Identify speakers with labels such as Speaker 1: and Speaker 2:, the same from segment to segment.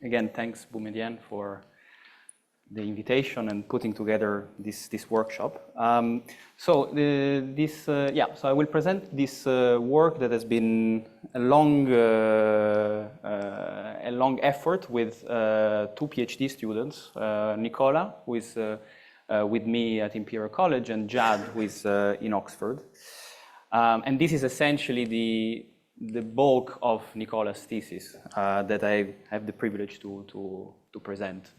Speaker 1: Again, thanks Boumediene for the invitation and putting together this workshop. So I will present this work that has been a long effort with two PhD students, Nicola, who is with me at Imperial College, and Jad, who is in Oxford. And this is essentially the bulk of Nicola's thesis that I have the privilege to present.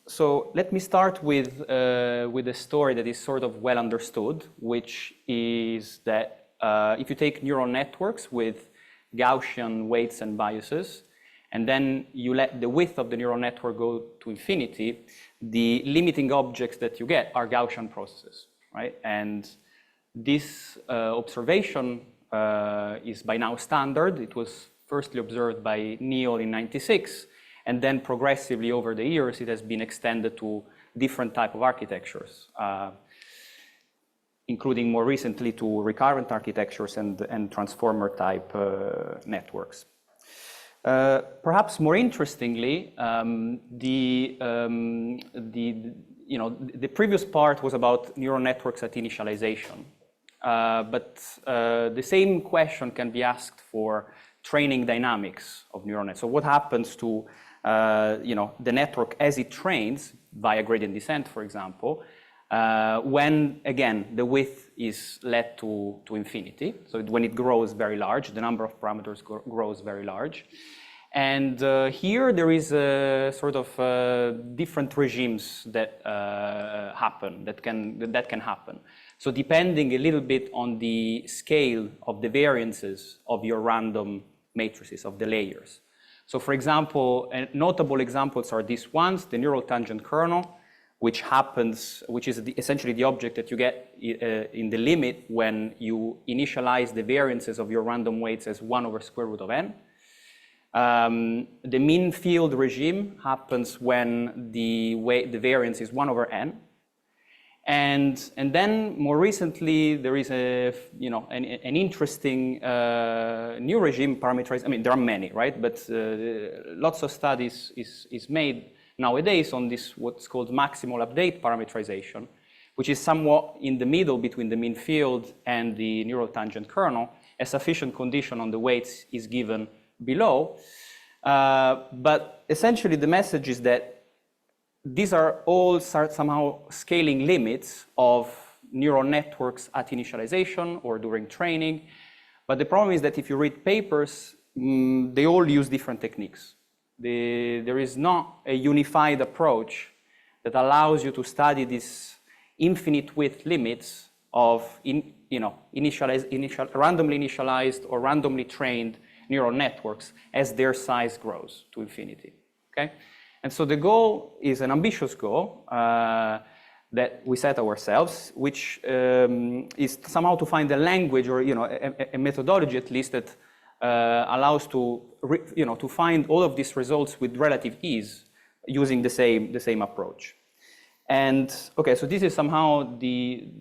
Speaker 1: So let me start with a story that is sort of well understood, which is that if you take neural networks with Gaussian weights and biases, and then you let the width of the neural network go to infinity, the limiting objects that you get are Gaussian processes, right? And this observation is by now standard. It was firstly observed by Neal in '96, and then progressively over the years, it has been extended to different type of architectures, including more recently to recurrent architectures and transformer type networks. Perhaps more interestingly, the previous part was about neural networks at initialization. But the same question can be asked for training dynamics of neural nets. So what happens to the network as it trains via gradient descent, for example, when, again, the width is let to infinity. So when it grows very large, the number of parameters grows very large. And here there is a sort of different regimes that happen, that can happen. So depending a little bit on the scale of the variances of your random matrices, of the layers. So for example, notable examples are these ones, the neural tangent kernel, which is essentially the object that you get in the limit when you initialize the variances of your random weights as 1 over square root of n. The mean field regime happens when the variance is 1 over n. And then more recently, there is an interesting new regime parameterized. I mean, there are many, right? But lots of studies is made nowadays on this what's called maximal update parameterization, which is somewhat in the middle between the mean field and the neural tangent kernel. A sufficient condition on the weights is given below. But essentially, the message is that these are all somehow scaling limits of neural networks at initialization or during training. But the problem is that if you read papers, they all use different techniques. There is not a unified approach that allows you to study these infinite width limits of randomly initialized or randomly trained neural networks as their size grows to infinity. Okay? And so the goal is an ambitious goal that we set ourselves, which is somehow to find a language or a methodology at least that allows to find all of these results with relative ease using the same approach. And okay, so this is somehow the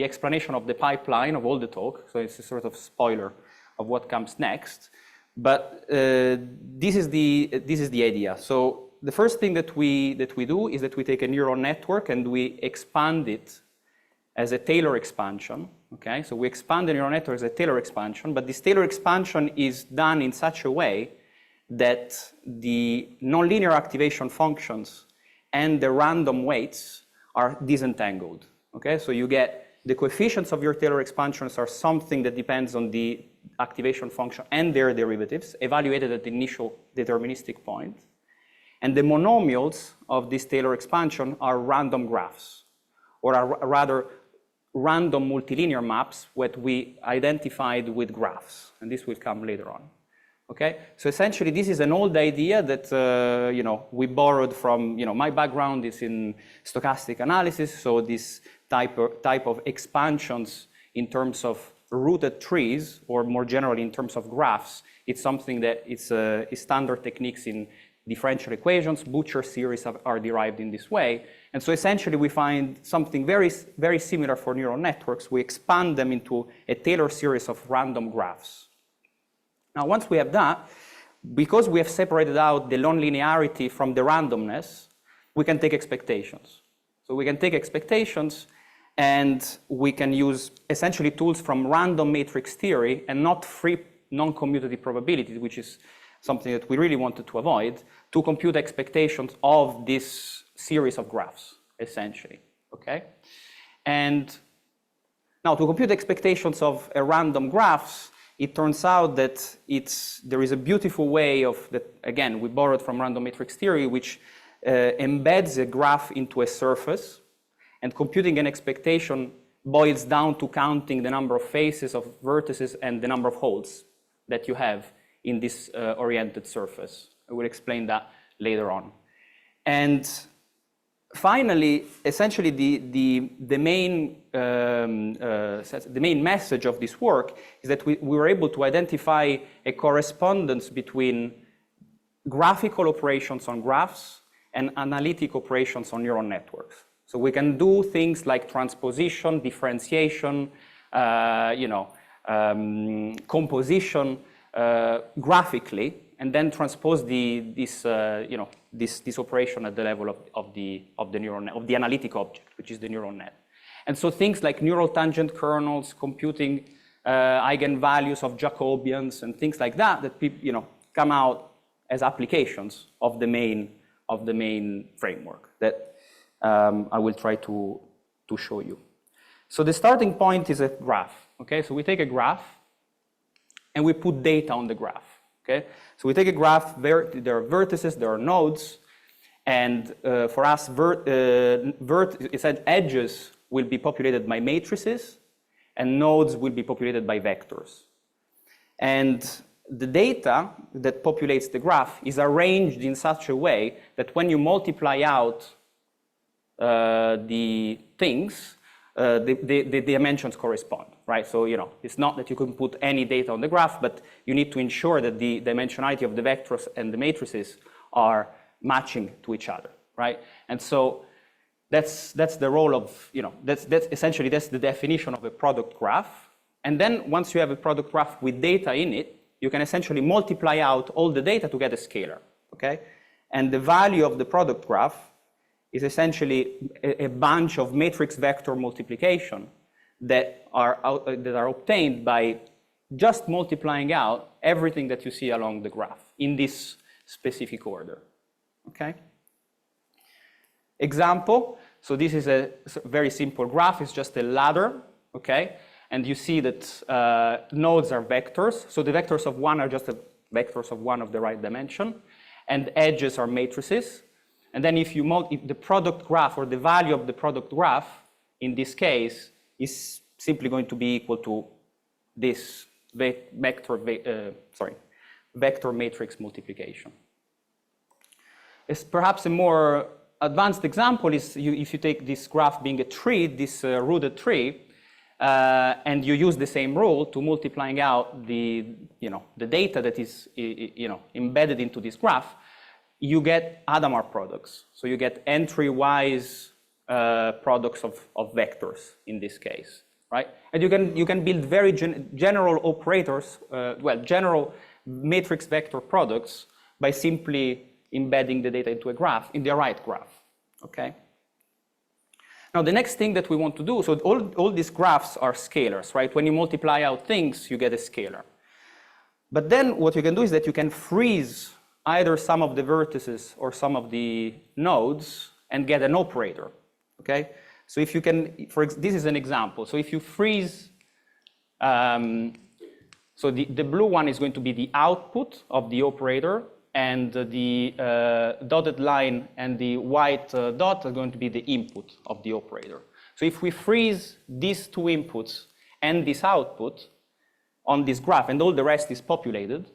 Speaker 1: explanation of the pipeline of all the talk. So it's a sort of spoiler of what comes next. But this is the idea. So the first thing that we do is that we take a neural network and we expand it as a Taylor expansion. Okay, so we expand the neural network as a Taylor expansion, but this Taylor expansion is done in such a way that the nonlinear activation functions and the random weights are disentangled. Okay, so you get the coefficients of your Taylor expansions are something that depends on the activation function and their derivatives evaluated at the initial deterministic point. And the monomials of this Taylor expansion are random graphs, or are rather random multilinear maps what we identified with graphs. And this will come later on. Okay, so essentially this is an old idea that we borrowed from, my background is in stochastic analysis, so this type of expansions in terms of rooted trees, or more generally in terms of graphs, it's something that is standard techniques in differential equations. Butcher series are derived in this way. And so essentially we find something very, very similar for neural networks. We expand them into a Taylor series of random graphs. Now, once we have that, because we have separated out the non-linearity from the randomness, we can take expectations. So we can take expectations and we can use essentially tools from random matrix theory and not free non-commutative probability, which is something that we really wanted to avoid, to compute expectations of this series of graphs, essentially, okay? And now to compute expectations of a random graphs, it turns out that there is a beautiful way of that, again, we borrowed from random matrix theory, which embeds a graph into a surface, and computing an expectation boils down to counting the number of faces of vertices and the number of holes that you have in this oriented surface. I will explain that later on. And finally, essentially the main message of this work is that we were able to identify a correspondence between graphical operations on graphs and analytic operations on neural networks. So we can do things like transposition, differentiation, composition graphically, and then transpose this operation at the level of the neural net, of the analytic object, which is the neural net. And so things like neural tangent kernels, computing eigenvalues of Jacobians, and things like that come out as applications of the main framework that I will try to show you. So the starting point is a graph. Okay, so we take a graph and we put data on the graph. Okay, so we take a graph. There are vertices, there are nodes, and for us, edges will be populated by matrices, and nodes will be populated by vectors. And the data that populates the graph is arranged in such a way that when you multiply out the things, the dimensions correspond, right? So, it's not that you can put any data on the graph, but you need to ensure that the dimensionality of the vectors and the matrices are matching to each other, right? And so that's the role of, that's essentially the definition of a product graph. And then once you have a product graph with data in it, you can essentially multiply out all the data to get a scalar, okay? And the value of the product graph is essentially a bunch of matrix vector multiplication that are obtained by just multiplying out everything that you see along the graph in this specific order, okay? Example, so this is a very simple graph, it's just a ladder, okay? And you see that nodes are vectors, so the vectors of one are just the vectors of one of the right dimension, and edges are matrices. And then if the product graph, or the value of the product graph, in this case, is simply going to be equal to this vector matrix multiplication. As perhaps a more advanced example is if you take this graph being a tree, this rooted tree, and you use the same rule to multiplying out the data that is embedded into this graph, you get Hadamard products. So you get entry-wise products of vectors in this case, right? And you can build very general operators, general matrix vector products by simply embedding the data into a graph, in the right graph, okay? Now the next thing that we want to do, so all these graphs are scalars, right? When you multiply out things, you get a scalar. But then what you can do is that you can freeze either some of the vertices or some of the nodes and get an operator, okay? So if you can, this is an example. So if you freeze, so the blue one is going to be the output of the operator, and the dotted line and the white dot are going to be the input of the operator. So if we freeze these two inputs and this output on this graph, and all the rest is populated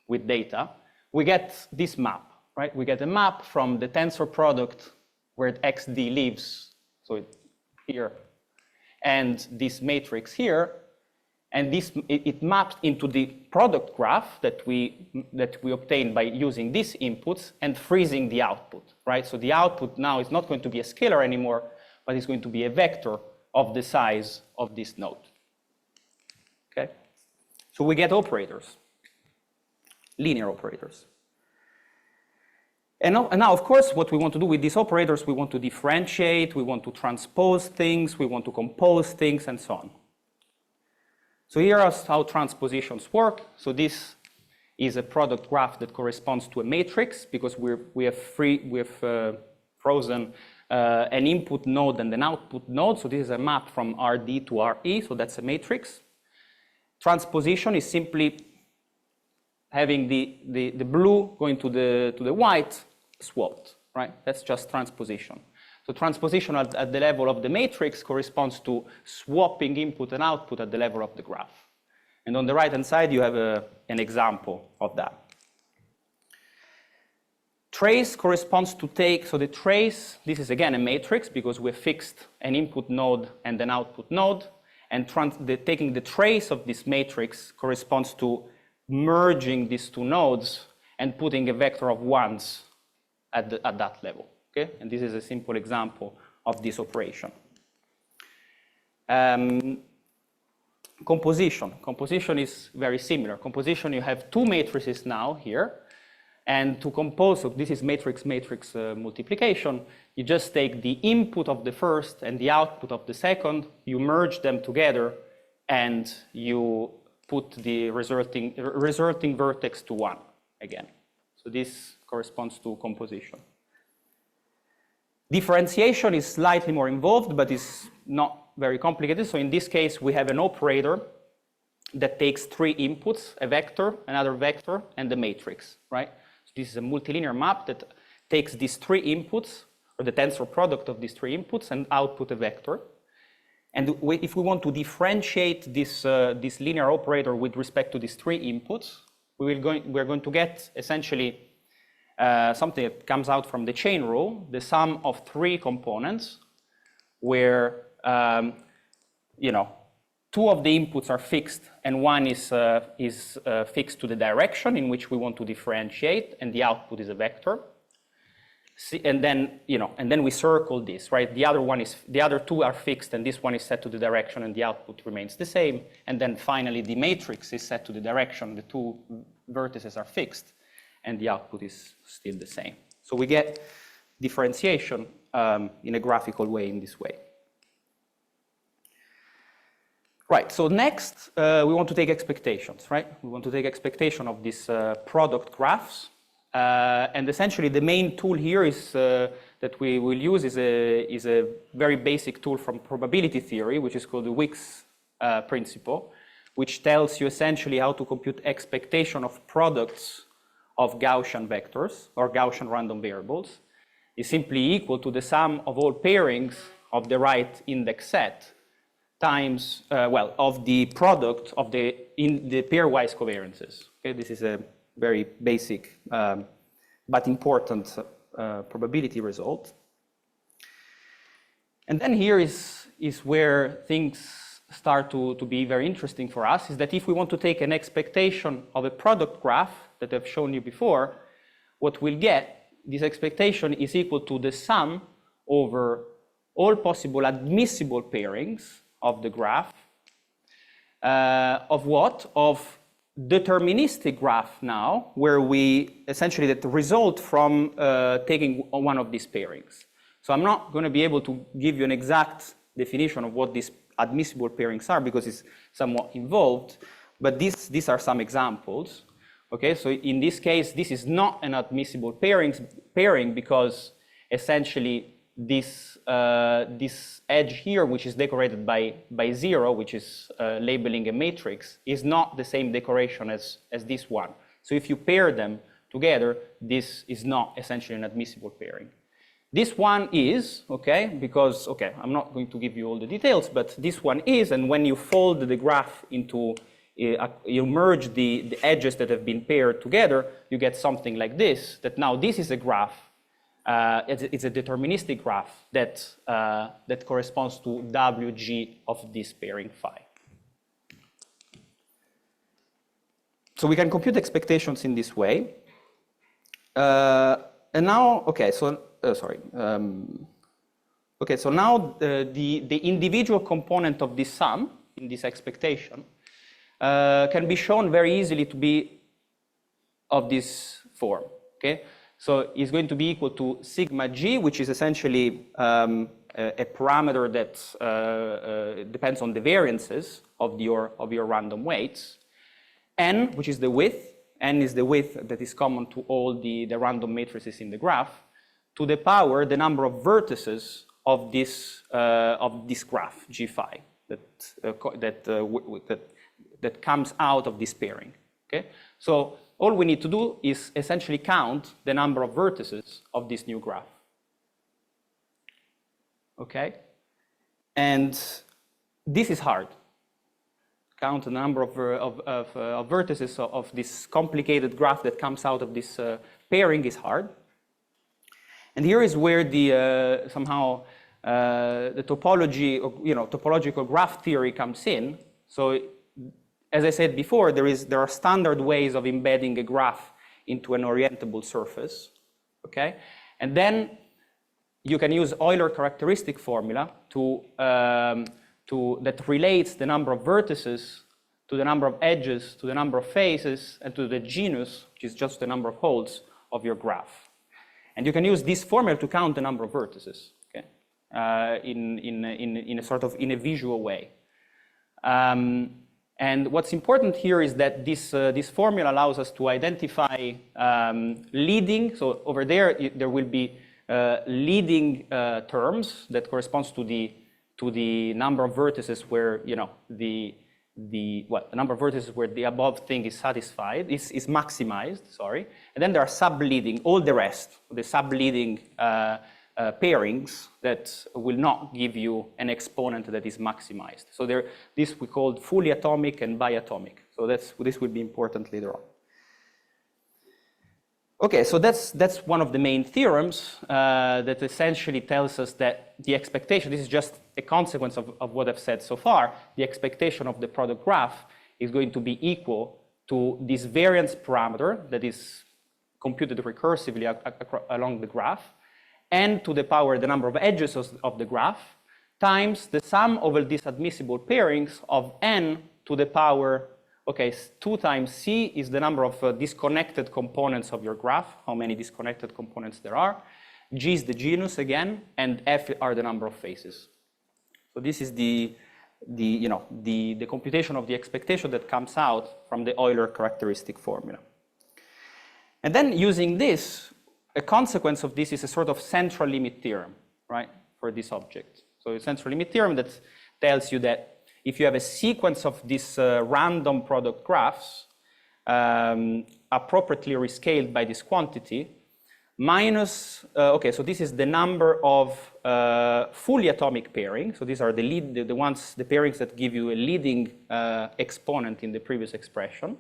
Speaker 1: with data, we get this map, right? We get a map from the tensor product where XD lives, so here, and this matrix here, and it maps into the product graph that we obtain by using these inputs and freezing the output, right? So the output now is not going to be a scalar anymore, but it's going to be a vector of the size of this node, okay? So we get operators. linear operators. And now, of course, what we want to do with these operators, we want to differentiate, we want to transpose things, we want to compose things, and so on. So here is how transpositions work. So this is a product graph that corresponds to a matrix, because we have frozen an input node and an output node. So this is a map from RD to RE, so that's a matrix. Transposition is simply having the blue going to the white swapped, right? That's just transposition. So transposition at the level of the matrix corresponds to swapping input and output at the level of the graph. And on the right-hand side, you have an example of that. Trace corresponds to take, so the trace, this is again a matrix because we fixed an input node and an output node. And taking the trace of this matrix corresponds to merging these two nodes and putting a vector of ones at that level. Okay? And this is a simple example of this operation. Composition. Composition is very similar. Composition, you have two matrices now here. And to compose, so this is matrix-matrix multiplication, you just take the input of the first and the output of the second, you merge them together, and you put the resulting vertex to 1 again. So this corresponds to composition. Differentiation is slightly more involved, but is not very complicated. So in this case, we have an operator that takes 3 inputs, a vector, another vector, and the matrix, right? So this is a multilinear map that takes these 3 inputs, or the tensor product of these 3 inputs, and output a vector. And if we want to differentiate this linear operator with respect to these 3 inputs, we're going to get essentially something that comes out from the chain rule, the sum of 3 components, where 2 of the inputs are fixed and 1 is fixed to the direction in which we want to differentiate, and the output is a vector. And then we circle this, right? The other 2 are fixed, and this one is set to the direction, and the output remains the same. And then finally, the matrix is set to the direction. The 2 vertices are fixed, and the output is still the same. So we get differentiation in a graphical way in this way. Right, so next, we want to take expectations, right? We want to take expectation of these product graphs. And essentially, the main tool here is that we will use is a very basic tool from probability theory, which is called the Wick's principle, which tells you essentially how to compute expectation of products of Gaussian vectors or Gaussian random variables is simply equal to the sum of all pairings of the right index set times, of the product of the pairwise covariances. Okay, this is a very basic but important probability result. And then here is where things start to be very interesting for us, is that if we want to take an expectation of a product graph that I've shown you before, what we'll get, this expectation is equal to the sum over all possible admissible pairings of the graph, of what? Of deterministic graph now, where we essentially that result from taking one of these pairings. So I'm not going to be able to give you an exact definition of what these admissible pairings are because it's somewhat involved, but these are some examples. Okay, so in this case, this is not an admissible pairing because essentially this edge here, which is decorated by 0, which is labeling a matrix, is not the same decoration as this one. So if you pair them together, this is not essentially an admissible pairing. This one is, okay, because, okay, I'm not going to give you all the details, but this one is, and when you fold the graph into, you merge the edges that have been paired together, you get something like this, that now this is a graph. It's a deterministic graph that corresponds to WG of this pairing phi. So we can compute expectations in this way. And now, okay, so okay, so now the individual component of this sum in this expectation can be shown very easily to be of this form, okay? So it's going to be equal to sigma g, which is essentially a parameter that depends on the variances of your random weights. N, which is the width, N is the width that is common to all the random matrices in the graph, to the power the number of vertices of this graph, G phi, that comes out of this pairing, okay? So all we need to do is essentially count the number of vertices of this new graph, okay? And this is hard. Count the number of vertices of this complicated graph that comes out of this pairing is hard. And here is where the somehow the topology, topological graph theory comes in. So, as I said before, there are standard ways of embedding a graph into an orientable surface, okay? And then you can use Euler characteristic formula that relates the number of vertices to the number of edges, to the number of faces, and to the genus, which is just the number of holes of your graph. And you can use this formula to count the number of vertices, okay? In a visual way. And what's important here is that this formula allows us to identify leading. So over there will be leading terms that corresponds to the number of vertices where the number of vertices where the above thing is satisfied, is maximized, sorry. And then there are sub-leading, all the rest, the sub-leading pairings that will not give you an exponent that is maximized. So this we called fully atomic and biatomic. So this will be important later on. Okay, so that's one of the main theorems that essentially tells us that the expectation, this is just a consequence of what I've said so far, the expectation of the product graph is going to be equal to this variance parameter that is computed recursively along the graph, n to the power the number of edges of the graph, times the sum over these admissible pairings of n to the power, okay, 2 times c is the number of disconnected components of your graph, how many disconnected components there are, g is the genus again, and f are the number of faces. So this is the computation of the expectation that comes out from the Euler characteristic formula. And then using this, a consequence of this is a sort of central limit theorem, right, for this object. So a central limit theorem that tells you that if you have a sequence of these random product graphs appropriately rescaled by this quantity, minus, okay, so this is the number of fully atomic pairing. So these are the pairings that give you a leading exponent in the previous expression,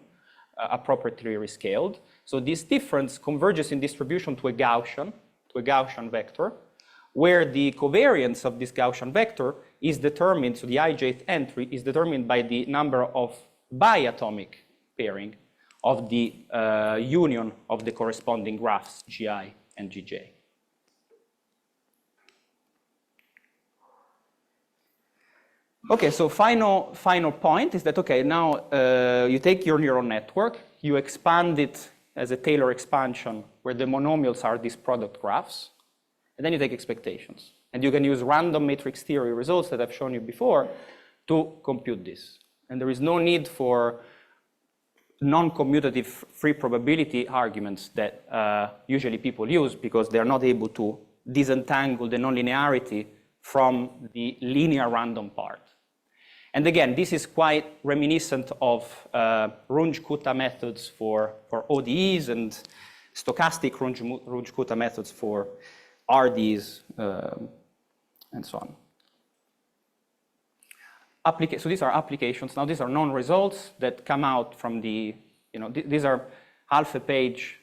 Speaker 1: appropriately rescaled. So this difference converges in distribution to a Gaussian vector, where the covariance of this Gaussian vector is determined, so the ijth entry is determined by the number of biatomic pairing of the union of the corresponding graphs gi and gj. Okay, so final point is that, okay, now you take your neural network, you expand it as a Taylor expansion where the monomials are these product graphs, and then you take expectations. And you can use random matrix theory results that I've shown you before to compute this. And there is no need for non-commutative free probability arguments that usually people use because they're not able to disentangle the nonlinearity from the linear random part. And again, this is quite reminiscent of Runge-Kutta methods for ODEs and stochastic Runge-Kutta methods for RDs and so on. So these are applications. Now these are known results that come out from the, these are half a page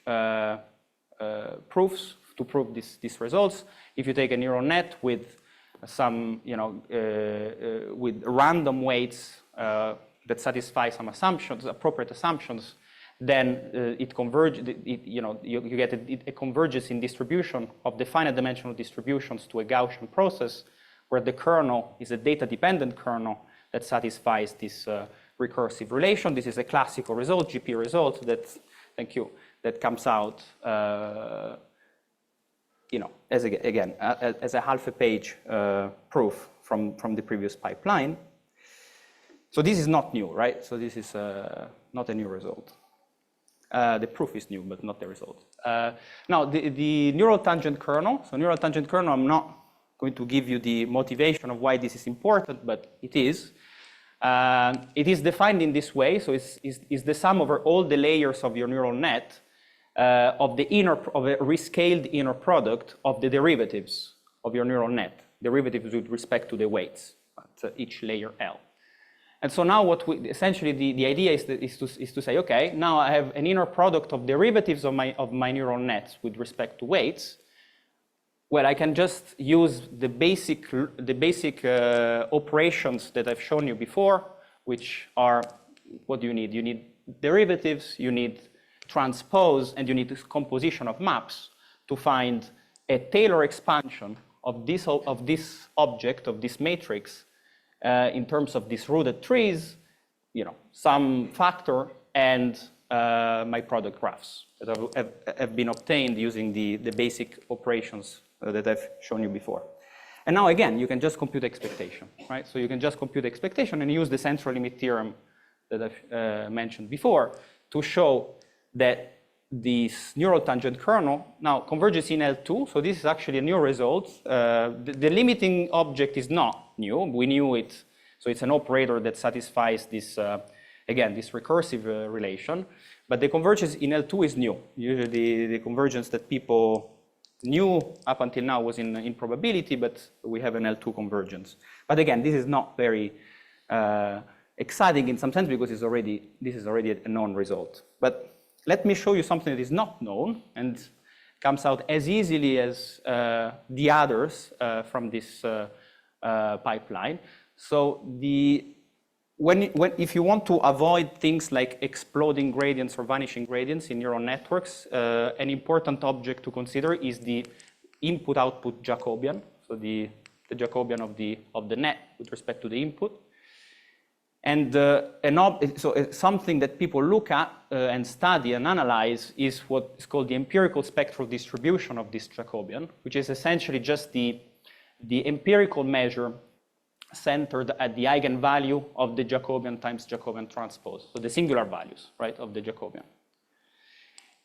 Speaker 1: proofs to prove these results. If you take a neural net with some, with random weights that satisfy some assumptions, appropriate assumptions, then it converges. You get a convergence in distribution of the finite dimensional distributions to a Gaussian process, where the kernel is a data-dependent kernel that satisfies this recursive relation. This is a classical result, GP result that that comes out, as a half a page proof from the previous pipeline. So this is not new, right? So this is not a new result. The proof is new, but not the result. Now, the neural tangent kernel. So neural tangent kernel, I'm not going to give you the motivation of why this is important, but it is. It is defined in this way. So it's the sum over all the layers of your neural net of a rescaled inner product of the derivatives of your neural net, derivatives with respect to the weights at each layer L. And so now essentially the idea is to say, okay, now I have an inner product of derivatives of my neural nets with respect to weights. Well, I can just use the basic operations that I've shown you before, which are, what do you need? You need derivatives, you need transpose, and you need this composition of maps to find a Taylor expansion of this object, of this matrix, in terms of these rooted trees, some factor, and my product graphs that have been obtained using the basic operations that I've shown you before. And now again, you can just compute expectation, right? So you can just compute expectation and use the central limit theorem that I've mentioned before to show that this neural tangent kernel now converges in L2. So this is actually a new result. The limiting object is not new. We knew it. So it's an operator that satisfies this, again, this recursive relation. But the convergence in L2 is new. Usually the convergence that people knew up until now was in probability, but we have an L2 convergence. But again, this is not very exciting in some sense because this is already a known result. But let me show you something that is not known and comes out as easily as the others from this pipeline. So if you want to avoid things like exploding gradients or vanishing gradients in neural networks, an important object to consider is the input-output Jacobian, so the Jacobian of the net with respect to the input. And so something that people look at and study and analyze is what is called the empirical spectral distribution of this Jacobian, which is essentially just the empirical measure centered at the eigenvalue of the Jacobian times Jacobian transpose, so the singular values, right, of the Jacobian.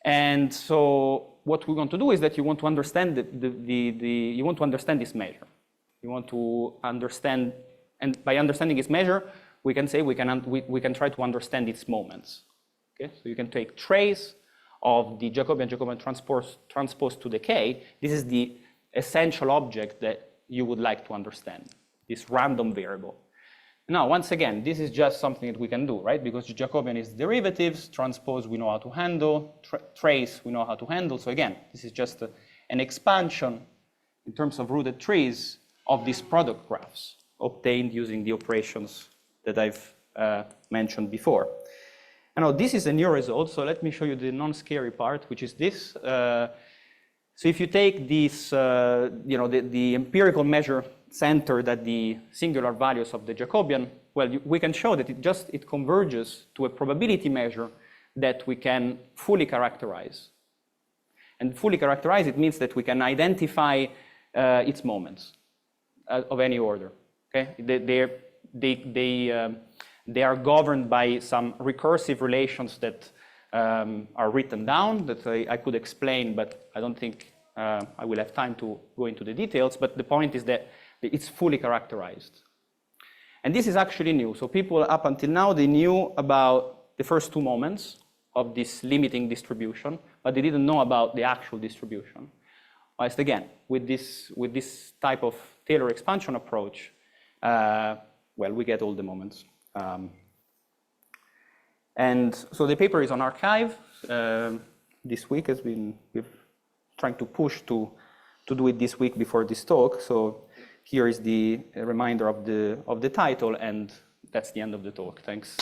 Speaker 1: And so what we want to do is that you want to understand you want to understand this measure. You want to understand, and by understanding this measure, we can say we can try to understand its moments. Okay, so you can take trace of the Jacobian transpose to the K. This is the essential object that you would like to understand, this random variable. Now, once again, this is just something that we can do, right? Because the Jacobian is derivatives, transpose we know how to handle, trace we know how to handle. So again, this is just an expansion in terms of rooted trees of these product graphs obtained using the operations that I've mentioned before. And now this is a new result, so let me show you the non-scary part, which is this. So if you take this, the empirical measure centered at the singular values of the Jacobian, well, we can show that it converges to a probability measure that we can fully characterize. And fully characterize, it means that we can identify its moments of any order. Okay, they are governed by some recursive relations that are written down that I could explain, but I don't think I will have time to go into the details. But the point is that it's fully characterized. And this is actually new. So people up until now, they knew about the first two moments of this limiting distribution, but they didn't know about the actual distribution. Whilst again, with this type of Taylor expansion approach, well, we get all the moments. And so the paper is on arXiv. This week we're trying to push to do it this week before this talk. So here is the reminder of the title, and that's the end of the talk. Thanks.